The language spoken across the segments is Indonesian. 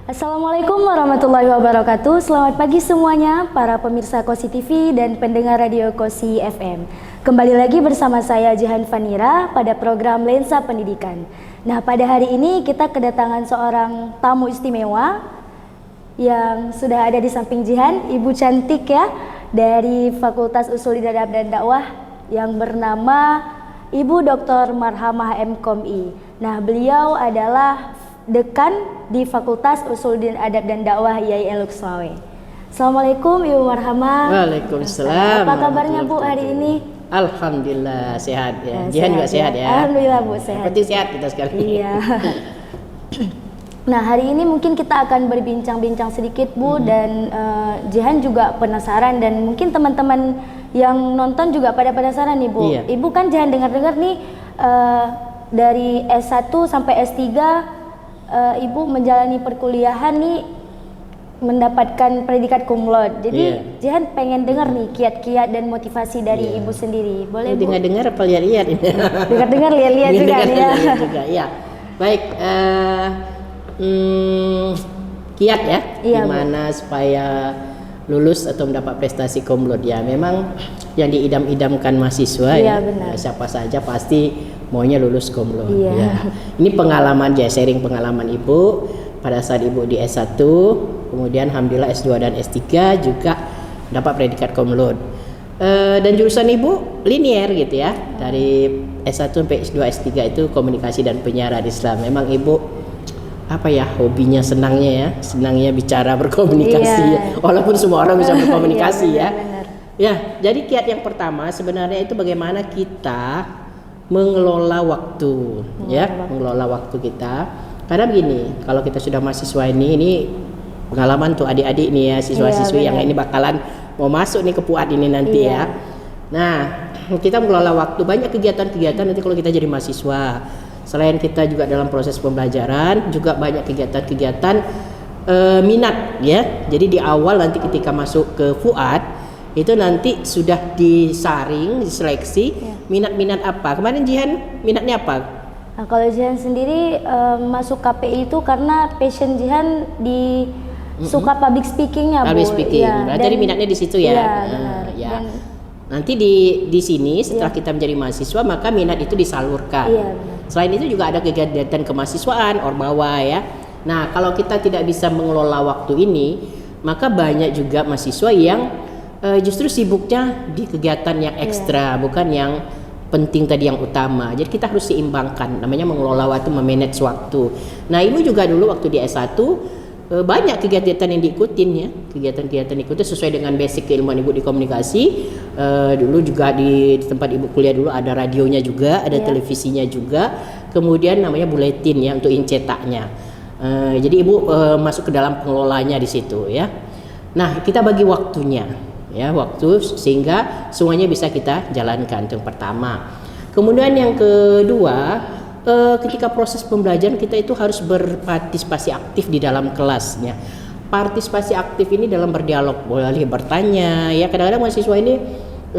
Assalamualaikum warahmatullahi wabarakatuh. Selamat pagi semuanya para pemirsa Kosi TV dan pendengar radio Kosi FM. Kembali lagi bersama saya Jihan Fanira pada program Lensa Pendidikan. Nah, pada hari ini kita kedatangan seorang tamu istimewa yang sudah ada di samping Jihan, Ibu cantik ya, dari Fakultas Usuluddin Adab dan Dakwah yang bernama Ibu Dr. Marhamah M.Com.I. Nah, beliau adalah Dekan di Fakultas Usuluddin Adab dan Dakwah IAIN Luxlawe. Assalamualaikum Ibu Marhamah. Waalaikumsalam. Apa kabarnya Bu hari ini? Alhamdulillah sehat ya. Jihan juga sehat ya. Alhamdulillah Bu sehat. Penting sehat kita sekarang. Iya. Nah, hari ini mungkin kita akan berbincang-bincang sedikit Bu, dan Jihan juga penasaran dan mungkin teman-teman yang nonton juga pada penasaran nih Bu. Iya. Ibu kan Jihan dengar-dengar nih dari S1 sampai S3 Ibu menjalani perkuliahan nih mendapatkan predikat cum laude. Jadi Jihan pengen dengar nih kiat-kiat dan motivasi dari Ibu sendiri. Boleh Bu? Dengar-dengar apa lihat-lihat ini? Dengar-dengar lihat-lihat juga nih ya. Lihat juga, ya. Baik, kiat ya, gimana supaya lulus atau mendapat prestasi cum laude ya. Memang yang diidam-idamkan mahasiswa benar. Siapa saja pasti maunya lulus cum laude. Iya. Ya. Ini pengalaman sharing pengalaman Ibu pada saat Ibu di S1, kemudian alhamdulillah S2 dan S3 juga dapat predikat cum laude. Dan jurusan Ibu linier gitu ya. Dari S1 sampai S2 S3 itu komunikasi dan penyiaran Islam. Memang Ibu hobinya senangnya bicara berkomunikasi ya. Walaupun semua orang bisa berkomunikasi ya. Benar. Ya, jadi kiat yang pertama sebenarnya itu bagaimana kita mengelola waktu mengelola waktu kita. Karena begini, kalau kita sudah mahasiswa ini pengalaman tuh adik-adik nih ya, siswa-siswi yang ini bakalan mau masuk nih ke PUAD ini nanti ya. Nah, kita mengelola waktu, banyak kegiatan-kegiatan nanti kalau kita jadi mahasiswa. Selain kita juga dalam proses pembelajaran, juga banyak kegiatan-kegiatan minat ya. Jadi di awal nanti ketika masuk ke FUAD itu nanti sudah disaring, diseleksi minat-minat apa. Kemarin Jihan minatnya apa? Nah, kalau Jihan sendiri masuk KPI itu karena passion Jihan di suka public speakingnya Bu. Public speaking. Berarti minatnya di situ ya. Iya, benar. Ya. Dan, nanti di sini setelah kita menjadi mahasiswa maka minat itu disalurkan. Iya, benar. Selain itu juga ada kegiatan kemahasiswaan, ormawa ya. Nah, kalau kita tidak bisa mengelola waktu ini, maka banyak juga mahasiswa yang justru sibuknya di kegiatan yang ekstra, bukan yang penting tadi yang utama. Jadi kita harus seimbangkan, namanya mengelola waktu, memanage waktu. Nah, Ibu juga dulu waktu di S1 banyak kegiatan yang diikutin ya, kegiatan-kegiatan ikutin sesuai dengan basic keilmuan Ibu di komunikasi. Dulu juga di tempat Ibu kuliah dulu ada radionya juga, ada televisinya juga, kemudian namanya buletin ya untuk incetaknya. Jadi Ibu masuk ke dalam pengelolanya di situ ya. Nah, kita bagi waktunya ya, waktu sehingga semuanya bisa kita jalankan, itu yang pertama. Kemudian yang kedua, ketika proses pembelajaran kita itu harus berpartisipasi aktif di dalam kelasnya. Partisipasi aktif ini dalam berdialog, boleh bertanya ya. Kadang-kadang mahasiswa ini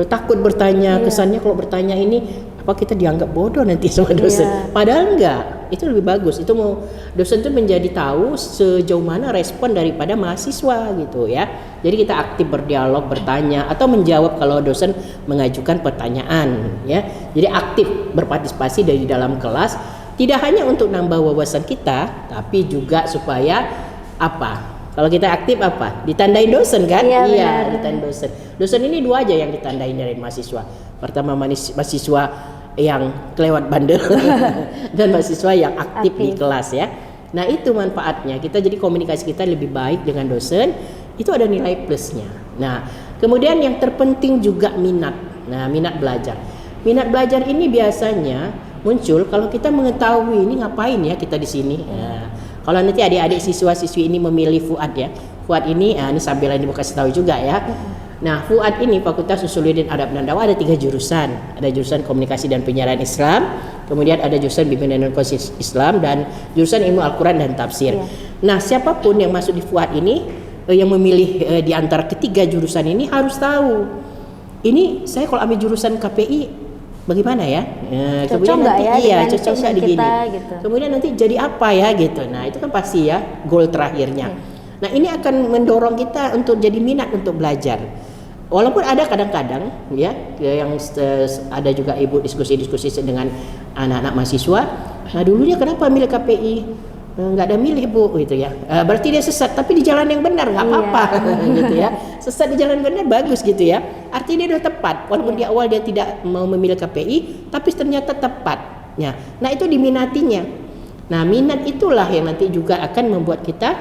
takut bertanya, kesannya kalau bertanya ini apa kita dianggap bodoh nanti sama dosen. Padahal enggak, itu lebih bagus. Itu mau dosen itu menjadi tahu sejauh mana respon daripada mahasiswa gitu ya. Jadi kita aktif berdialog, bertanya atau menjawab kalau dosen mengajukan pertanyaan ya. Jadi aktif berpartisipasi dari dalam kelas, tidak hanya untuk nambah wawasan kita, tapi juga supaya kalau kita aktif ditandain dosen kan? Iya, ditandain dosen. Dosen ini dua aja yang ditandain dari mahasiswa. Pertama mahasiswa yang kelewat bandel dan mahasiswa yang aktif di kelas ya. Nah, itu manfaatnya. Kita jadi komunikasi kita lebih baik dengan dosen, itu ada nilai plusnya. Nah, kemudian yang terpenting juga minat. Nah, minat belajar. Minat belajar ini biasanya muncul kalau kita mengetahui ini ngapain ya kita di sini. Nah, kalau nanti adik-adik siswa-siswi ini memilih FUAD ya. FUAD ini sambil Ibu kasih tahu juga ya. Nah, FUAD ini Fakultas Usuluddin Adab dan Dakwah ada 3 jurusan. Ada jurusan Komunikasi dan Penyiaran Islam, kemudian ada jurusan Bimbingan dan Konseling Islam, dan jurusan Ilmu Al-Quran dan Tafsir. Nah, siapapun yang masuk di FUAD ini, yang memilih di antara ketiga jurusan ini harus tahu. Ini saya kalau ambil jurusan KPI bagaimana ya? Cocok nggak ya iya, dengan cocok nggak passion di gini. kita, gitu. Kemudian nanti jadi apa ya gitu. Nah itu kan pasti ya goal terakhirnya. Nah ini akan mendorong kita untuk jadi minat untuk belajar. Walaupun ada kadang-kadang ya yang ada juga ibu diskusi-diskusi dengan anak-anak mahasiswa. Nah dulunya kenapa milih KPI? Nggak ada milih bu gitu ya. Berarti dia sesat, tapi di jalan yang benar nggak apa-apa gitu ya. Sesat di jalan benar bagus gitu ya. Artinya dia udah tepat. Walaupun di awal dia tidak mau memilih KPI, tapi ternyata tepat. Ya. Nah itu diminatinya. Nah minat itulah yang nanti juga akan membuat kita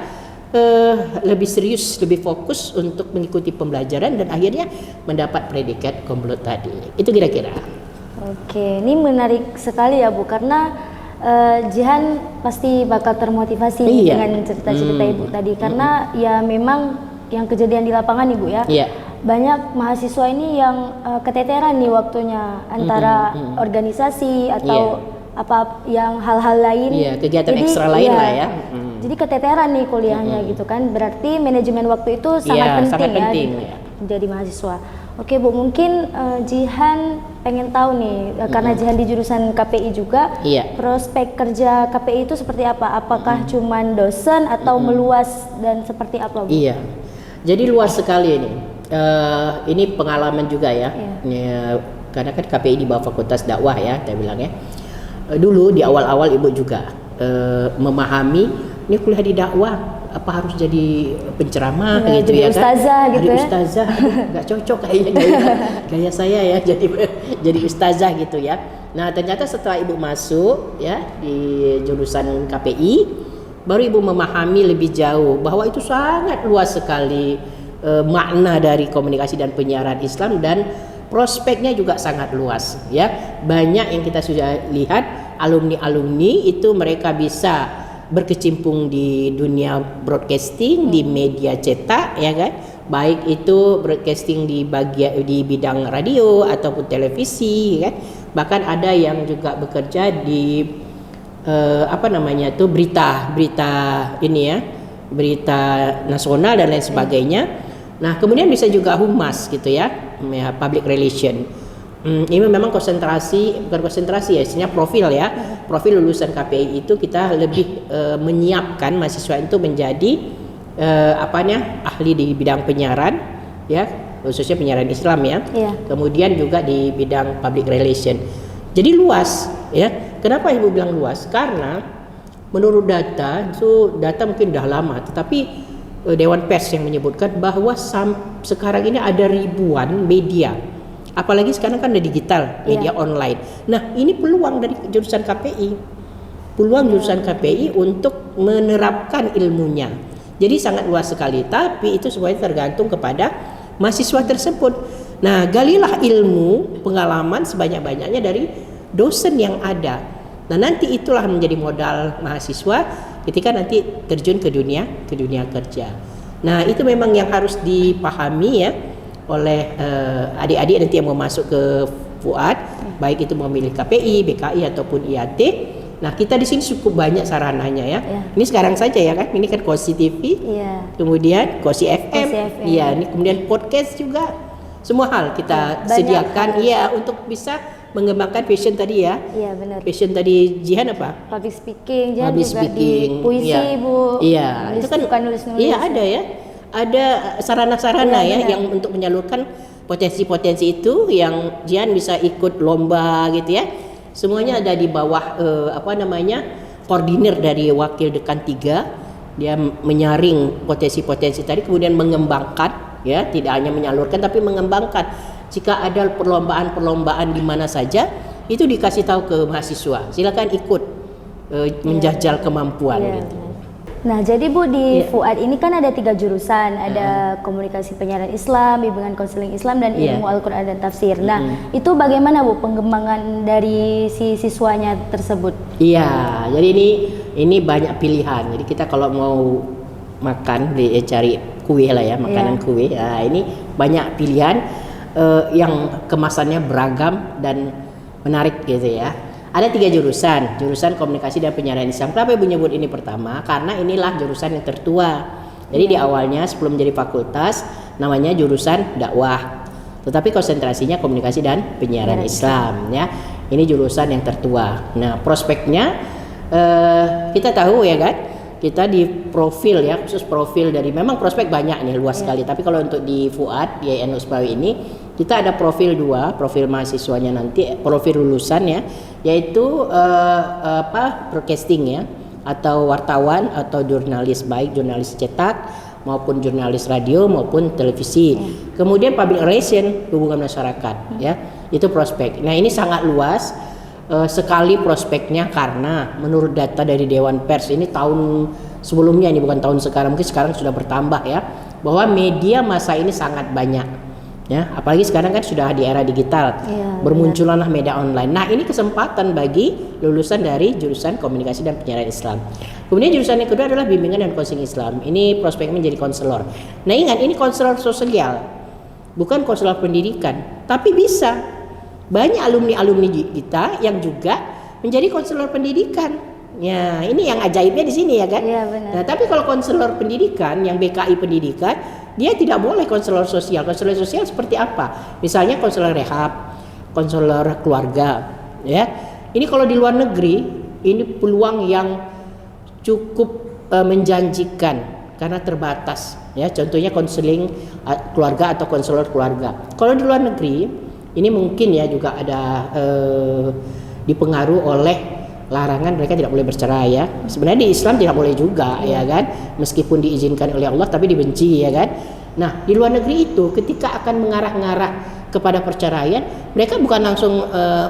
lebih serius, lebih fokus untuk mengikuti pembelajaran dan akhirnya mendapat predikat komplot tadi. Itu kira-kira. Oke, ini menarik sekali ya Bu, karena Jihan pasti bakal termotivasi dengan cerita-cerita Ibu tadi, karena ya memang yang kejadian di lapangan Ibu ya. Banyak mahasiswa ini yang keteteran nih waktunya antara organisasi atau apa yang hal-hal lain, kegiatan ekstra lain lah ya. Jadi keteteran nih kuliahnya gitu kan. Berarti manajemen waktu itu sangat penting ya menjadi mahasiswa. Oke Bu, mungkin Jihan pengen tahu nih karena Jihan di jurusan KPI juga, prospek kerja KPI itu seperti apa? Apakah cuman dosen atau meluas dan seperti apa Bu? Iya, jadi luas sekali ini. Ini pengalaman juga ya. Karena kan KPI di bawah Fakultas Dakwah ya, saya bilang ya. Dulu di awal-awal Ibu juga memahami ini kuliah di dakwah apa harus jadi penceramah gitu jadi ya ustazah kan? gitu jadi ustazah nggak cocok kayaknya gaya saya ya jadi ustazah gitu ya. Nah ternyata setelah Ibu masuk ya di jurusan KPI baru Ibu memahami lebih jauh bahwa itu sangat luas sekali makna dari komunikasi dan penyiaran Islam, dan prospeknya juga sangat luas ya. Banyak yang kita sudah lihat alumni-alumni itu mereka bisa berkecimpung di dunia broadcasting, di media cetak ya kan, baik itu broadcasting di bidang radio ataupun televisi kan. Bahkan ada yang juga bekerja di berita ini ya, berita nasional dan lain sebagainya. Nah kemudian bisa juga humas gitu ya, public relation. Ini memang bukan konsentrasi ya, istilahnya profil ya. Profil lulusan KPI itu kita lebih menyiapkan mahasiswa itu menjadi ahli di bidang penyiaran ya, khususnya penyiaran Islam ya. Kemudian juga di bidang public relation. Jadi luas ya. Kenapa Ibu bilang luas? Karena menurut data mungkin udah lama, tetapi Dewan Pers yang menyebutkan bahwa sekarang ini ada ribuan media. Apalagi sekarang kan ada digital, media online. Nah ini peluang dari jurusan KPI. Peluang jurusan KPI untuk menerapkan ilmunya. Jadi sangat luas sekali. Tapi itu semuanya tergantung kepada mahasiswa tersebut. Nah galilah ilmu, pengalaman sebanyak-banyaknya dari dosen yang ada. Nah nanti itulah menjadi modal mahasiswa ketika nanti terjun ke dunia kerja. Nah itu memang yang harus dipahami ya oleh adik-adik nanti yang mau masuk ke FUAD, baik itu memilih KPI, BKI ataupun IAT. Nah kita di sini cukup banyak sarananya ya. Ini sekarang saja ya kan, ini kan Kosi TV, kemudian Kosi FM, iya ini kemudian podcast juga, semua hal kita sediakan ya untuk bisa mengembangkan passion tadi ya. Iya benar. Passion tadi Jihan apa? Public speaking, Jihan Public juga speaking, di puisi Bu. Iya, itu kan nulis-nulis. Iya ada ya. Ada sarana-sarana yang untuk menyalurkan potensi-potensi itu, yang Jihan bisa ikut lomba gitu ya. Semuanya ada di bawah koordinir dari Wakil Dekan 3. Dia menyaring potensi-potensi tadi kemudian mengembangkan ya, tidak hanya menyalurkan tapi mengembangkan. Jika ada perlombaan-perlombaan di mana saja itu dikasih tahu ke mahasiswa. Silakan ikut menjajal kemampuan gitu. Nah, jadi Bu di FUAD ini kan ada 3 jurusan, ada komunikasi penyiaran Islam, bimbingan konseling Islam, dan ilmu Al-Quran dan tafsir. Nah, itu bagaimana Bu pengembangan dari si siswanya tersebut? Iya, jadi ini banyak pilihan. Jadi kita kalau mau makan, cari kue lah ya, makanan kue. Nah, ini banyak pilihan yang kemasannya beragam dan menarik gitu ya. Ada 3 jurusan komunikasi dan penyiaran Islam. Kenapa Ibu nyebut ini pertama? Karena inilah jurusan yang tertua. Jadi di awalnya sebelum menjadi fakultas namanya jurusan dakwah. tetapi konsentrasinya komunikasi dan penyiaran Islam ya. Ini jurusan yang tertua. Nah, prospeknya kita tahu ya kan, kita di profil ya, khusus profil dari, memang prospek banyak nih, luas sekali, tapi kalau untuk di Fuad di IAIN Uspawi ini kita ada profil 2, profil mahasiswanya nanti, profil lulusan ya, yaitu broadcasting ya, atau wartawan atau jurnalis, baik jurnalis cetak maupun jurnalis radio maupun televisi. Kemudian public relation, hubungan masyarakat ya. Itu prospek. Nah, ini sangat luas sekali prospeknya, karena menurut data dari Dewan Pers ini tahun sebelumnya, ini bukan tahun sekarang, mungkin sekarang sudah bertambah ya, bahwa media masa ini sangat banyak. Ya, apalagi sekarang kan sudah di era digital, bermunculanlah media online. Nah, ini kesempatan bagi lulusan dari jurusan komunikasi dan penyiaran Islam. Kemudian jurusan yang kedua adalah bimbingan dan konseling Islam. Ini prospeknya menjadi konselor. Nah, ingat, ini konselor sosial, bukan konselor pendidikan, tapi bisa banyak alumni-alumni kita yang juga menjadi konselor pendidikan. Ya, ini yang ajaibnya di sini ya kan. Iya, benar. Nah, tapi kalau konselor pendidikan yang BKI pendidikan, dia tidak boleh konselor sosial. Konselor sosial seperti apa? Misalnya konselor rehab, konselor keluarga, ya. Ini kalau di luar negeri, ini peluang yang cukup menjanjikan karena terbatas, ya. Contohnya konseling keluarga atau konselor keluarga. Kalau di luar negeri, ini mungkin ya juga ada dipengaruhi oleh larangan mereka tidak boleh bercerai ya. Sebenarnya di Islam tidak boleh juga ya kan, meskipun diizinkan oleh Allah tapi dibenci ya kan. Nah, di luar negeri itu ketika akan mengarah-ngarah kepada perceraian, mereka bukan langsung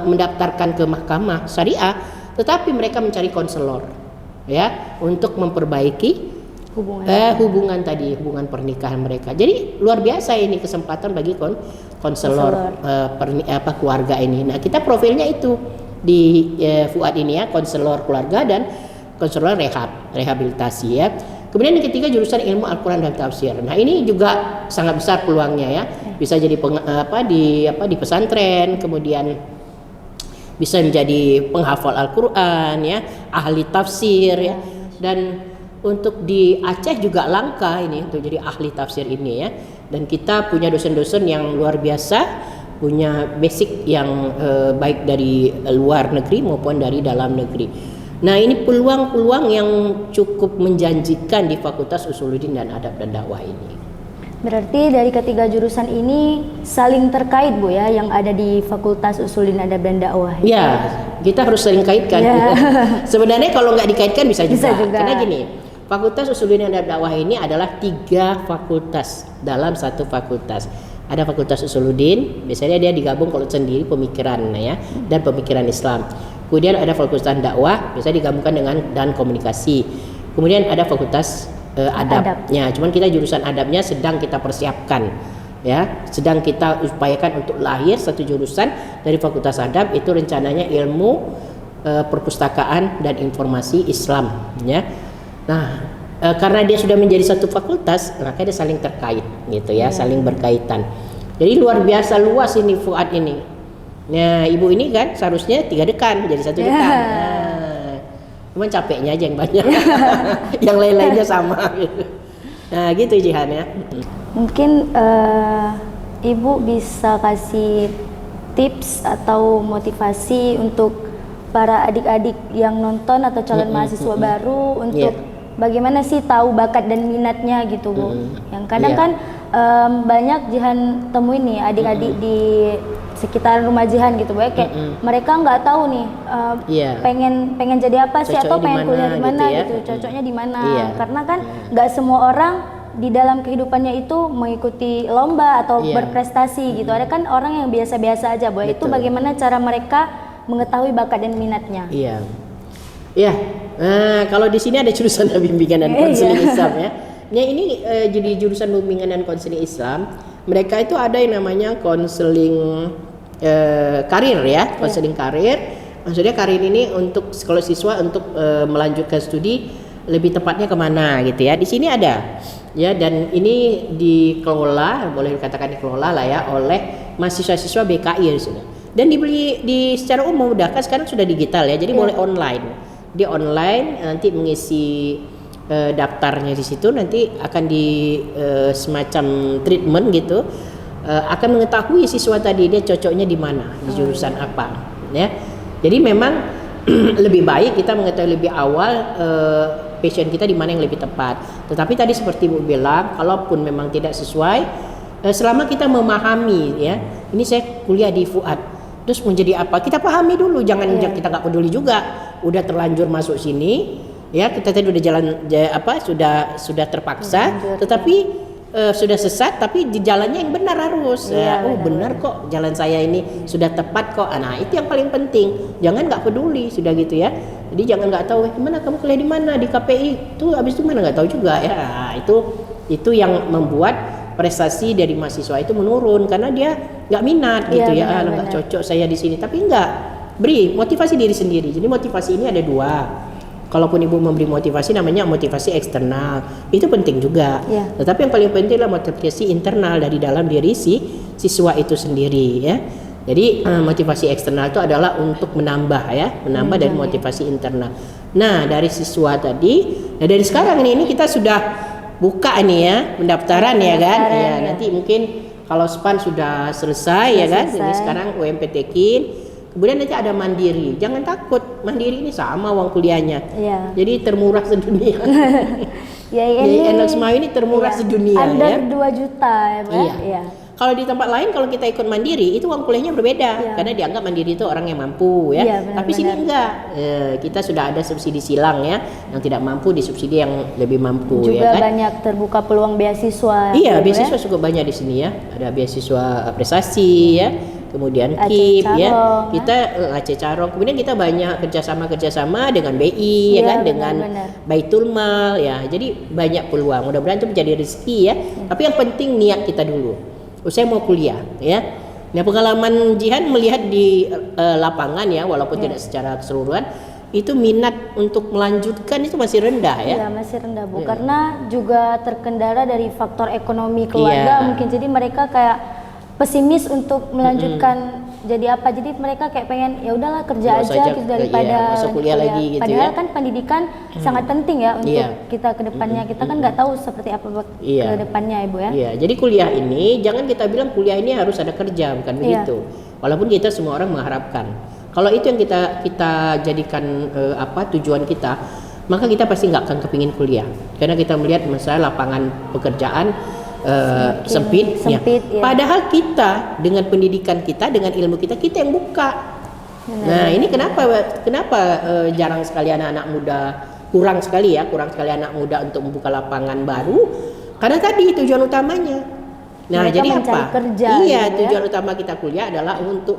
mendaftarkan ke mahkamah syariah, tetapi mereka mencari konselor ya untuk memperbaiki hubungan tadi, hubungan pernikahan mereka. Jadi luar biasa ini kesempatan bagi konselor keluarga ini. Nah, kita profilnya itu di Fuad ini ya, konselor keluarga dan konselor rehabilitasi ya. Kemudian yang ketiga jurusan ilmu Al-Quran dan tafsir. Nah, ini juga sangat besar peluangnya ya. Bisa jadi di pesantren, kemudian bisa menjadi penghafal Al-Quran ya, ahli tafsir ya. Dan untuk di Aceh juga langka ini untuk jadi ahli tafsir ini ya. Dan kita punya dosen-dosen yang luar biasa, punya basic yang baik dari luar negeri maupun dari dalam negeri. Nah, ini peluang-peluang yang cukup menjanjikan di Fakultas Usuluddin dan Adab dan Dakwah ini. Berarti dari ketiga jurusan ini saling terkait Bu ya, yang ada di Fakultas Usuluddin Adab dan Dakwah. Ya, kita harus saling kaitkan. Sebenarnya kalau nggak dikaitkan bisa juga. Karena gini, Fakultas Usuluddin dan Adab Dakwah ini adalah 3 fakultas dalam satu fakultas. Ada Fakultas Usuluddin, biasanya dia digabung kalau sendiri pemikiran ya, dan pemikiran Islam. Kemudian ada Fakultas Dakwah, biasa digabungkan dengan dan komunikasi. Kemudian ada Fakultas Adabnya, cuman kita jurusan adabnya sedang kita persiapkan ya, sedang kita upayakan untuk lahir satu jurusan dari Fakultas Adab, itu rencananya ilmu perpustakaan dan informasi Islam ya. Nah, karena dia sudah menjadi satu fakultas, maka dia saling terkait gitu ya, saling berkaitan. Jadi luar biasa luas ini Fuad ini. Nah, ibu ini kan seharusnya 3 dekan jadi 1 dekan. Nah, cuman capeknya aja yang banyak. Yang lain-lainnya sama gitu. Nah, gitu Jihan ya. Mungkin ibu bisa kasih tips atau motivasi untuk para adik-adik yang nonton atau calon mahasiswa baru untuk bagaimana sih tahu bakat dan minatnya gitu Bu. Yang kadang kan banyak Jihan temuin nih adik-adik di sekitar rumah Jihan gitu Bu ya, kayak mereka nggak tahu nih pengen jadi apa sih, atau pengen kuliah di mana gitu, cocoknya di mana. Karena kan nggak semua orang di dalam kehidupannya itu mengikuti lomba atau berprestasi gitu. Ada kan orang yang biasa-biasa aja Bu. Itu bagaimana cara mereka mengetahui bakat dan minatnya? Kalau di sini ada jurusan bimbingan dan konseling Islam ya. Ya, ini jadi jurusan bimbingan dan konseling Islam. Mereka itu ada yang namanya konseling karir ya, konseling karir. Maksudnya karir ini untuk kalau siswa untuk melanjutkan studi lebih tepatnya kemana gitu ya. Di sini ada ya, dan ini dikelola, boleh dikatakan dikelola lah ya, oleh mahasiswa-siswa BKI di sini. Dan dibeli di secara umum udah kan sekarang sudah digital ya, jadi boleh online. Di online nanti mengisi daftarnya di situ, nanti akan di semacam treatment gitu, akan mengetahui siswa tadi dia cocoknya di mana, di jurusan apa, ya. Jadi memang lebih baik kita mengetahui lebih awal passion kita di mana yang lebih tepat. Tetapi tadi seperti Ibu bilang, kalaupun memang tidak sesuai, selama kita memahami, ya, ini saya kuliah di Fuad, terus menjadi apa? Kita pahami dulu, jangan kita nggak peduli juga. Udah terlanjur masuk sini, ya kita tadi udah sudah terpaksa, tetapi sudah sesat, tapi di jalannya yang benar harus. Benar kok, jalan saya ini sudah tepat kok. Nah itu yang paling penting. Jangan nggak peduli, sudah gitu ya. Jadi jangan nggak tahu gimana kamu kuliah di mana, di KPI tuh habis itu mana nggak tahu juga ya. Nah, itu yang membuat prestasi dari mahasiswa itu menurun karena dia nggak minat gitu ya. Nggak cocok saya di sini. Tapi enggak, beri motivasi diri sendiri. Jadi motivasi ini ada dua. Kalaupun ibu memberi motivasi namanya motivasi eksternal, itu penting juga. Tetapi yang paling penting adalah motivasi internal dari dalam diri si siswa itu sendiri, ya. Jadi motivasi eksternal itu adalah untuk menambah dari motivasi internal. Nah dari siswa tadi, dari sekarang ini kita sudah buka nih ya pendaftaran ya kan. Nanti mungkin kalau SPAN sudah selesai ya kan. Jadi sekarang UMPTKIN. Kemudian nanti ada mandiri, jangan takut, mandiri ini sama uang kuliahnya, jadi termurah sedunia. Enak Semau ini termurah sedunia. Under 2 juta ya Pak. Kalau di tempat lain kalau kita ikut mandiri itu uang kuliahnya berbeda, karena dianggap mandiri itu orang yang mampu ya. Tapi sini enggak, kita sudah ada subsidi silang ya, yang tidak mampu disubsidi yang lebih mampu. Juga ya kan? banyak terbuka peluang beasiswa. Beasiswa cukup banyak di sini ya, ada beasiswa prestasi ya. Kemudian KIP ya, kita Aceh Carong. Kemudian kita banyak kerjasama dengan BI ya kan, dengan Baitul Mal ya. Jadi banyak peluang. Mudah-mudahan itu menjadi rezeki ya. Tapi yang penting niat kita dulu. Saya mau kuliah ya. Nah pengalaman Jihan melihat di lapangan ya, walaupun tidak secara keseluruhan, itu minat untuk melanjutkan itu masih rendah ya. Iya masih rendah Bu, karena juga terkendala dari faktor ekonomi keluarga mungkin. Jadi mereka kayak pesimis untuk melanjutkan jadi apa, jadi mereka kayak pengen ya udahlah kerja aja gitu daripada kuliah lagi gitu. Padahal kan pendidikan sangat penting ya untuk kita ke depannya. Kita kan nggak tahu seperti apa ke depannya Ibu ya. Jadi kuliah ini jangan kita bilang kuliah ini harus ada kerja, bukan begitu. Walaupun kita semua orang mengharapkan. Kalau itu yang kita jadikan tujuan kita, maka kita pasti nggak akan kepingin kuliah. Karena kita melihat masalah lapangan pekerjaan sempit ya. Padahal kita dengan pendidikan kita, dengan ilmu kita yang buka. Nah ini kenapa jarang sekali anak-anak muda, kurang sekali anak muda untuk membuka lapangan baru, karena tadi tujuan utamanya. Nah mereka jadi apa? Kerja, tujuan utama kita kuliah adalah untuk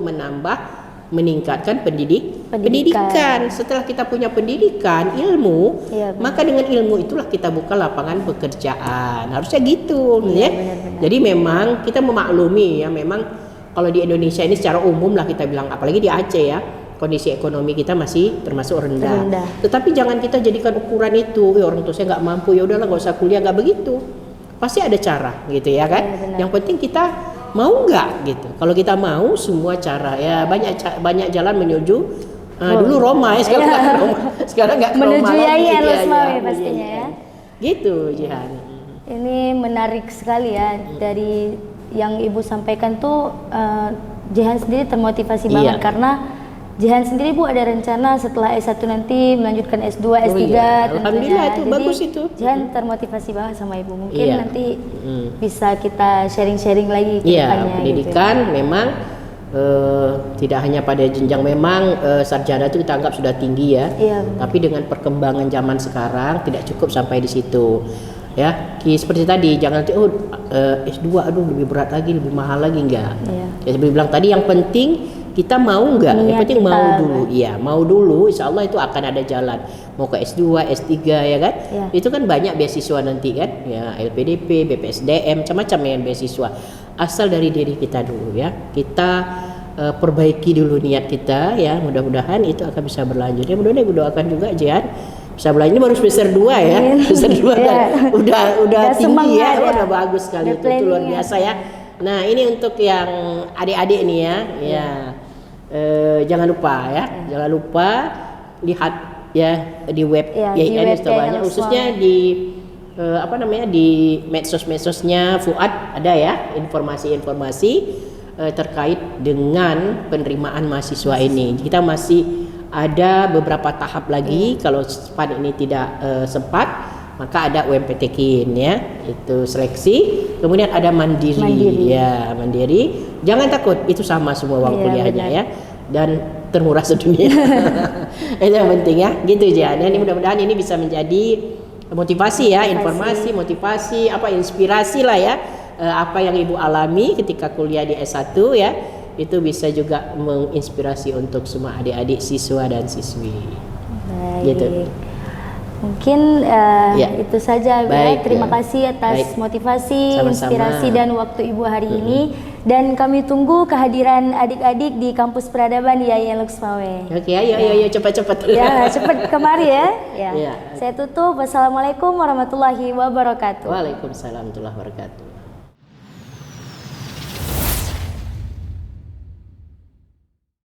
meningkatkan pendidikan. Setelah kita punya pendidikan, ilmu, maka dengan ilmu itulah kita buka lapangan pekerjaan. Harusnya gitu, ya. Benar. Jadi memang kita memaklumi ya, memang kalau di Indonesia ini secara umum lah kita bilang, apalagi di Aceh ya, kondisi ekonomi kita masih termasuk rendah. Tetapi jangan kita jadikan ukuran itu, orang tua saya nggak mampu, ya udahlah nggak usah kuliah, nggak begitu. Pasti ada cara, gitu ya kan. Yang penting kita mau nggak gitu. Kalau kita mau, semua cara ya, banyak jalan menuju dulu Roma ya, sekarang nggak ke Roma, sekarang nggak ke Roma menuju lagi gitu ya pastinya ya. Gitu Jihan. Ini menarik sekali ya, dari yang Ibu sampaikan tuh Jihan sendiri termotivasi banget karena Jihan sendiri Bu ada rencana setelah S1 nanti melanjutkan S2, S3 Alhamdulillah itu. Jadi, bagus itu. Jihan termotivasi banget sama Ibu. Mungkin nanti bisa kita sharing-sharing lagi ke depannya. Pendidikan gitu. Memang tidak hanya pada jenjang memang sarjana itu kita anggap sudah tinggi ya. Tapi dengan perkembangan zaman sekarang tidak cukup sampai di situ. Ya, seperti tadi jangan nanti S2 lebih berat lagi, lebih mahal lagi enggak. Ya seperti bilang tadi yang penting kita mau enggak, yang penting mau dulu. Mau dulu, insya Allah itu akan ada jalan. Mau ke S2, S3 ya kan? Itu kan banyak beasiswa nanti kan? Ya, LPDP, BPSDM, macam-macam ya beasiswa. Asal dari diri kita dulu ya. Kita perbaiki dulu niat kita ya. Mudah-mudahan itu akan bisa berlanjut. Ya mudah-mudahan Ibu doakan juga Jihan bisa berlanjut. Ini baru semester 2 ya. Semester 2 kan udah tinggi ya. Udah bagus sekali itu luar biasa ya. Nah, ini untuk yang adik-adik nih ya. Jangan lupa ya, jangan lupa lihat ya di web IAIN itu banyak, khususnya di di medsos-medsosnya Fuad ada ya informasi-informasi terkait dengan penerimaan mahasiswa ini. Kita masih ada beberapa tahap lagi. Kalau SPAN ini tidak sempat, maka ada UMPTKIN ya, itu seleksi. Kemudian ada mandiri. Ya, mandiri. Jangan takut, itu sama semua uang kuliahnya ya, dan termurah sedunia. Itu yang penting ya, gitu Jan. Ini mudah-mudahan ini bisa menjadi motivasi ya, informasi, motivasi, inspirasi lah ya. Apa yang Ibu alami ketika kuliah di S1 ya, itu bisa juga menginspirasi untuk semua adik-adik siswa dan siswi. Baik. Gitu. Mungkin itu saja. Baik, terima kasih atas motivasi, Sama-sama. inspirasi dan waktu Ibu hari ini. Dan kami tunggu kehadiran adik-adik di kampus peradaban di IAIN Luxmawe. Oke, ayo cepat-cepat. Ya, cepat kemari ya. Ya. Saya tutup. Wassalamualaikum warahmatullahi wabarakatuh. Waalaikumsalam warahmatullahi wabarakatuh.